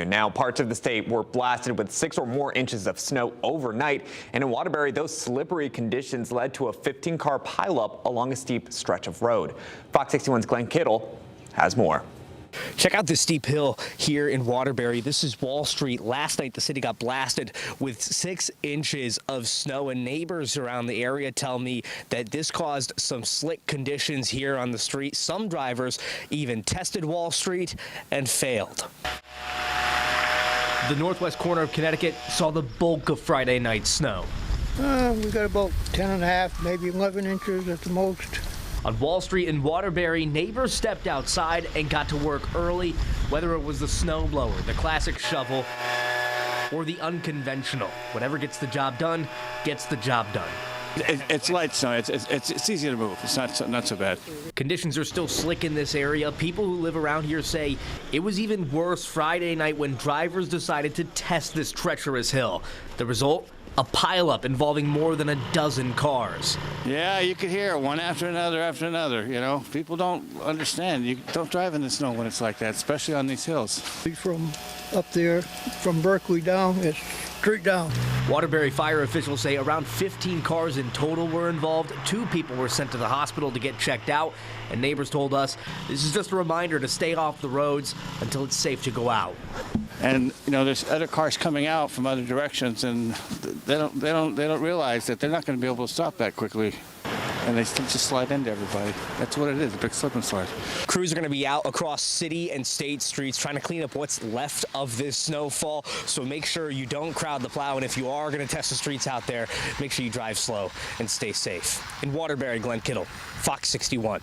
Now, parts of the state were blasted with 6 or more inches of snow overnight. And in Waterbury, those slippery conditions led to a 15-car pileup along a steep stretch of road. Fox 61's Glenn Kittle has more. Check out this steep hill here in Waterbury. This is Wall Street. Last night, the city got blasted with 6 inches of snow, and neighbors around the area tell me that this caused some slick conditions here on the street. Some drivers even tested Wall Street and failed. The northwest corner of Connecticut saw the bulk of Friday night snow. We got about 10.5, maybe 11 inches at the most. On Wall Street in Waterbury, neighbors stepped outside and got to work early, whether it was the snowblower, the classic shovel, or the unconventional. Whatever gets the job done, gets the job done. It's light snow. It's easy to move. It's not so bad. Conditions are still slick in this area. People who live around here say it was even worse Friday night when drivers decided to test this treacherous hill. The result? A pileup involving more than a dozen cars. Yeah, you could hear one after another, you know. People don't understand. You don't drive in the snow when it's like that, especially on these hills. From up there, from Berkeley down, it's straight down. Waterbury fire officials say around 15 cars in total were involved. 2 people were sent to the hospital to get checked out. And neighbors told us this is just a reminder to stay off the roads until it's safe to go out. And you know, there's other cars coming out from other directions, and they don't realize that they're not going to be able to stop that quickly, and they just slide into everybody. That's what it is, a big slip and slide. Crews are going to be out across city and state streets trying to clean up what's left of this snowfall. So make sure you don't crowd the plow, and if you are going to test the streets out there, make sure you drive slow and stay safe. In Waterbury, Glenn Kittle, Fox 61.